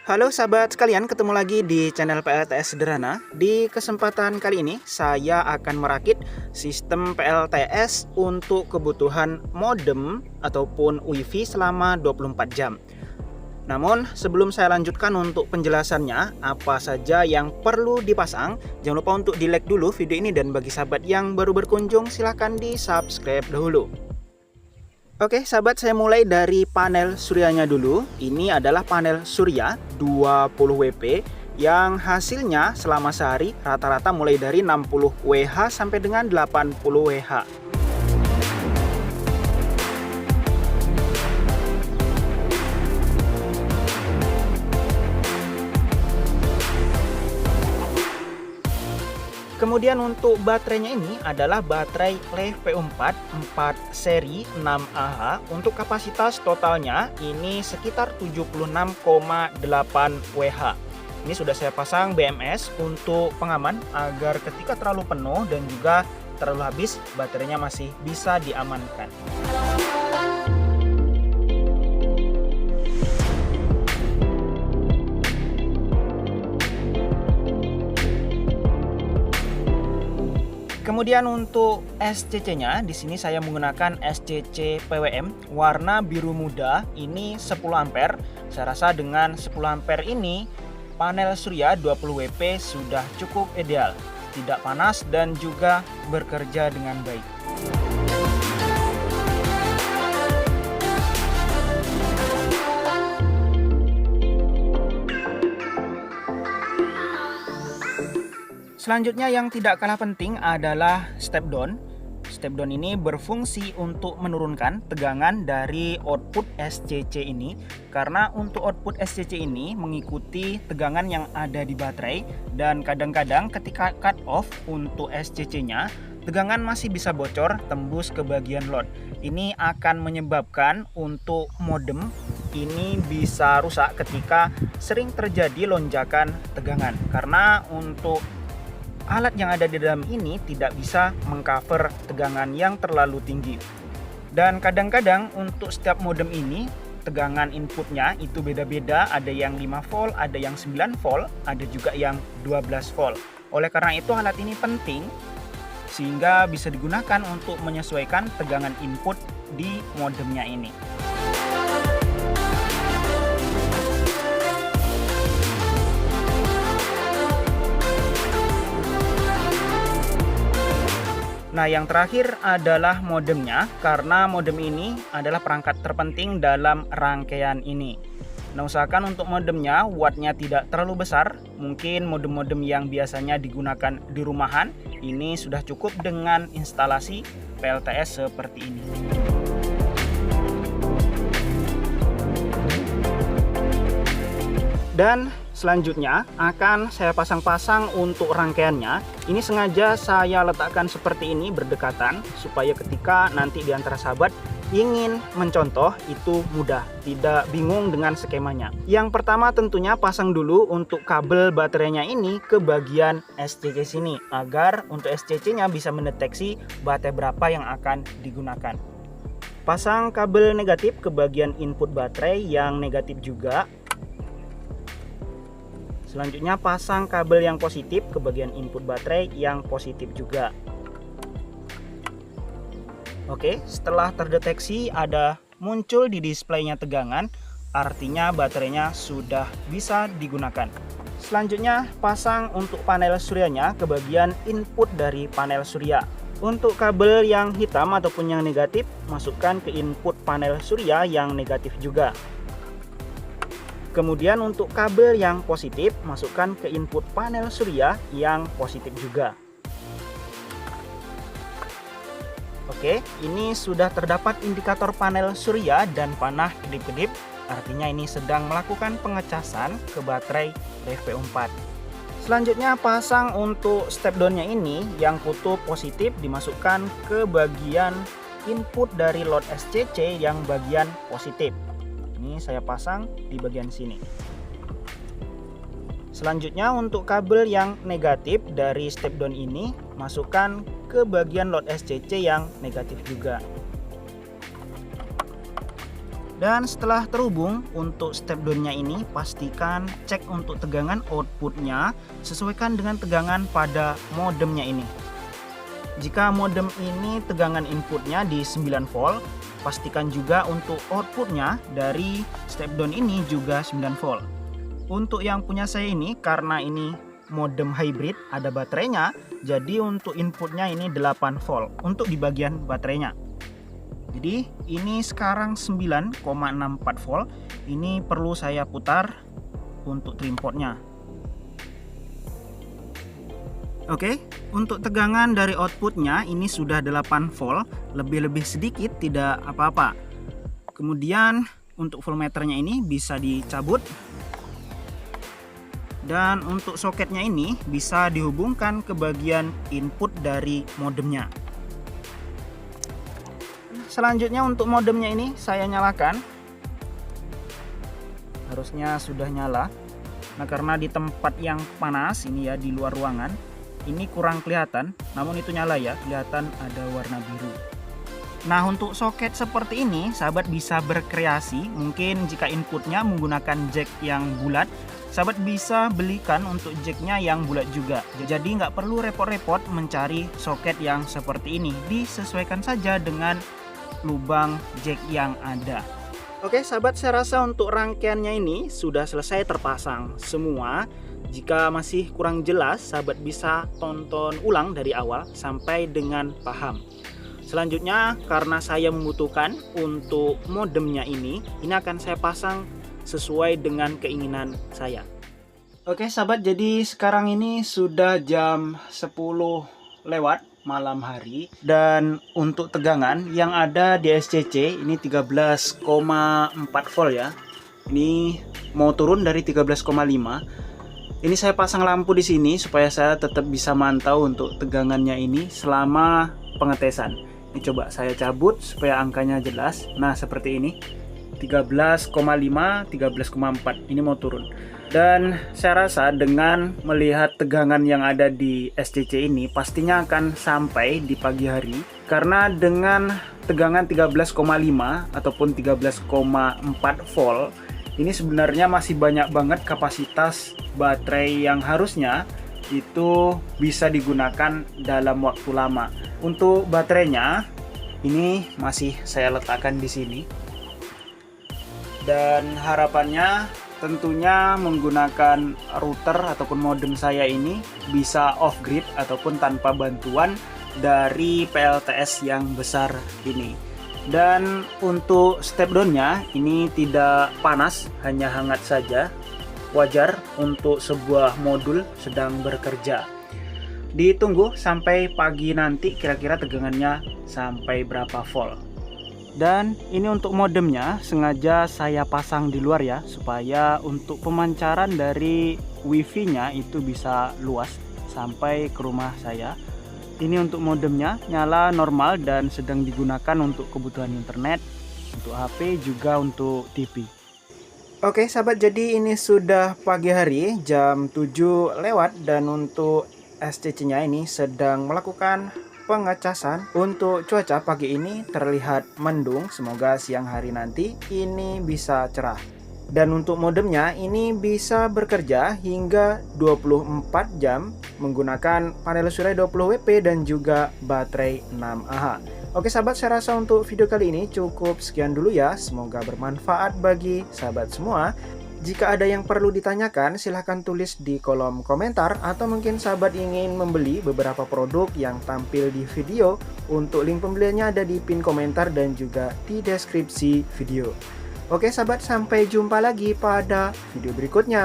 Halo sahabat sekalian, ketemu lagi di channel PLTS Sederhana. Di kesempatan kali ini saya akan merakit sistem PLTS untuk kebutuhan modem ataupun WiFi selama 24 jam. Namun sebelum saya lanjutkan untuk penjelasannya, apa saja yang perlu dipasang, jangan lupa untuk di like dulu video ini, dan bagi sahabat yang baru berkunjung silahkan di subscribe dahulu. Oke sahabat, saya mulai dari panel suryanya dulu. Ini adalah panel surya 20 WP yang hasilnya selama sehari rata-rata mulai dari 60 WH sampai dengan 80 WH. Kemudian untuk baterainya ini adalah baterai LiFePO4 4 seri 6Ah. Untuk kapasitas totalnya ini sekitar 76,8 WH. Ini sudah saya pasang BMS untuk pengaman agar ketika terlalu penuh dan juga terlalu habis, baterainya masih bisa diamankan. Kemudian untuk SCC-nya, di sini saya menggunakan SCC PWM warna biru muda, ini 10 ampere. Saya rasa dengan 10 ampere ini panel surya 20 WP sudah cukup ideal, tidak panas dan juga bekerja dengan baik. Selanjutnya yang tidak kalah penting adalah step down. Step down ini berfungsi untuk menurunkan tegangan dari output SCC ini, karena untuk output SCC ini mengikuti tegangan yang ada di baterai, dan kadang-kadang ketika cut off untuk SCC-nya, tegangan masih bisa bocor tembus ke bagian load. Ini akan menyebabkan untuk modem ini bisa rusak ketika sering terjadi lonjakan tegangan, karena untuk alat yang ada di dalam ini tidak bisa mengcover tegangan yang terlalu tinggi. Dan kadang-kadang untuk setiap modem ini tegangan inputnya itu beda-beda, ada yang 5 volt, ada yang 9 volt, ada juga yang 12 volt. Oleh karena itu alat ini penting sehingga bisa digunakan untuk menyesuaikan tegangan input di modemnya ini. Nah, yang terakhir adalah modemnya, karena modem ini adalah perangkat terpenting dalam rangkaian ini. Nah, usahakan untuk modemnya wattnya tidak terlalu besar. Mungkin modem-modem yang biasanya digunakan di rumahan, ini sudah cukup dengan instalasi PLTS seperti ini. Dan selanjutnya akan saya pasang-pasang untuk rangkaiannya. Ini sengaja saya letakkan seperti ini berdekatan supaya ketika nanti di antara sahabat ingin mencontoh itu mudah, tidak bingung dengan skemanya. Yang pertama tentunya pasang dulu untuk kabel baterainya ini ke bagian SCC sini, agar untuk SCC-nya bisa mendeteksi baterai berapa yang akan digunakan. Pasang kabel negatif ke bagian input baterai yang negatif juga. Selanjutnya pasang kabel yang positif ke bagian input baterai yang positif juga. Oke, setelah terdeteksi ada muncul di displaynya tegangan, artinya baterainya sudah bisa digunakan. Selanjutnya pasang untuk panel suryanya ke bagian input dari panel surya. Untuk kabel yang hitam ataupun yang negatif, masukkan ke input panel surya yang negatif juga. Kemudian untuk kabel yang positif, masukkan ke input panel surya yang positif juga. Oke, ini sudah terdapat indikator panel surya dan panah kedip-kedip, artinya ini sedang melakukan pengecasan ke baterai LiFePO4. Selanjutnya pasang untuk step down-nya ini, yang kutub positif dimasukkan ke bagian input dari load SCC yang bagian positif. Ini saya pasang di bagian sini. Selanjutnya untuk kabel yang negatif dari step down ini, masukkan ke bagian load SCC yang negatif juga. Dan setelah terhubung, untuk step down-nya ini pastikan cek untuk tegangan outputnya sesuaikan dengan tegangan pada modemnya ini. Jika modem ini tegangan inputnya di 9 volt, pastikan juga untuk outputnya dari step down ini juga 9 volt. Untuk yang punya saya ini, karena ini modem hybrid ada baterainya, jadi untuk inputnya ini 8 volt untuk di bagian baterainya. Jadi ini sekarang 9,64 volt. Ini perlu saya putar untuk trim portnya. Oke, untuk tegangan dari outputnya ini sudah 8 volt, lebih-lebih sedikit tidak apa-apa. Kemudian untuk voltmeternya ini bisa dicabut. Dan untuk soketnya ini bisa dihubungkan ke bagian input dari modemnya. Selanjutnya untuk modemnya ini saya nyalakan. Harusnya sudah nyala. Nah, karena di tempat yang panas ini ya, di luar ruangan, ini kurang kelihatan, namun itu nyala ya, kelihatan ada warna biru. Nah, untuk soket seperti ini sahabat bisa berkreasi. Mungkin jika inputnya menggunakan jack yang bulat, sahabat bisa belikan untuk jacknya yang bulat juga. Jadi nggak perlu repot-repot mencari soket yang seperti ini, disesuaikan saja dengan lubang jack yang ada. Oke sahabat, saya rasa untuk rangkaiannya ini sudah selesai terpasang semua. Jika masih kurang jelas, sahabat bisa tonton ulang dari awal sampai dengan paham. Selanjutnya, karena saya membutuhkan untuk modemnya ini akan saya pasang sesuai dengan keinginan saya. Oke sahabat, jadi sekarang ini sudah jam 10 lewat malam hari, dan untuk tegangan yang ada di SCC ini 13,4 volt ya. Ini mau turun dari 13,5. Ini saya pasang lampu di sini supaya saya tetap bisa mantau untuk tegangannya ini selama pengetesan. Ini coba saya cabut supaya angkanya jelas. Nah, seperti ini. 13,5, 13,4. Ini mau turun. Dan saya rasa dengan melihat tegangan yang ada di SCC ini pastinya akan sampai di pagi hari. Karena dengan tegangan 13,5 ataupun 13,4 volt, ini sebenarnya masih banyak banget kapasitas baterai yang harusnya itu bisa digunakan dalam waktu lama. Untuk baterainya ini masih saya letakkan di sini. Dan harapannya tentunya menggunakan router ataupun modem saya ini bisa off grid ataupun tanpa bantuan dari PLTS yang besar ini. Dan untuk step down-nya ini tidak panas, hanya hangat saja. Wajar untuk sebuah modul sedang bekerja. Ditunggu sampai pagi nanti kira-kira tegangannya sampai berapa volt. Dan ini untuk modemnya sengaja saya pasang di luar ya, supaya untuk pemancaran dari wifi nya itu bisa luas sampai ke rumah saya. Ini untuk modemnya nyala normal dan sedang digunakan untuk kebutuhan internet, untuk HP juga untuk TV. Oke sahabat, jadi ini sudah pagi hari jam 7 lewat, dan untuk SCC nya ini sedang melakukan pengecasan. Untuk cuaca pagi ini terlihat mendung, semoga siang hari nanti ini bisa cerah. Dan untuk modemnya ini bisa bekerja hingga 24 jam menggunakan panel surya 20 WP dan juga baterai 6Ah. Oke sahabat, saya rasa untuk video kali ini cukup sekian dulu ya, semoga bermanfaat bagi sahabat semua. Jika ada yang perlu ditanyakan, silahkan tulis di kolom komentar, atau mungkin sahabat ingin membeli beberapa produk yang tampil di video. Untuk link pembeliannya ada di pin komentar dan juga di deskripsi video. Oke sahabat, sampai jumpa lagi pada video berikutnya.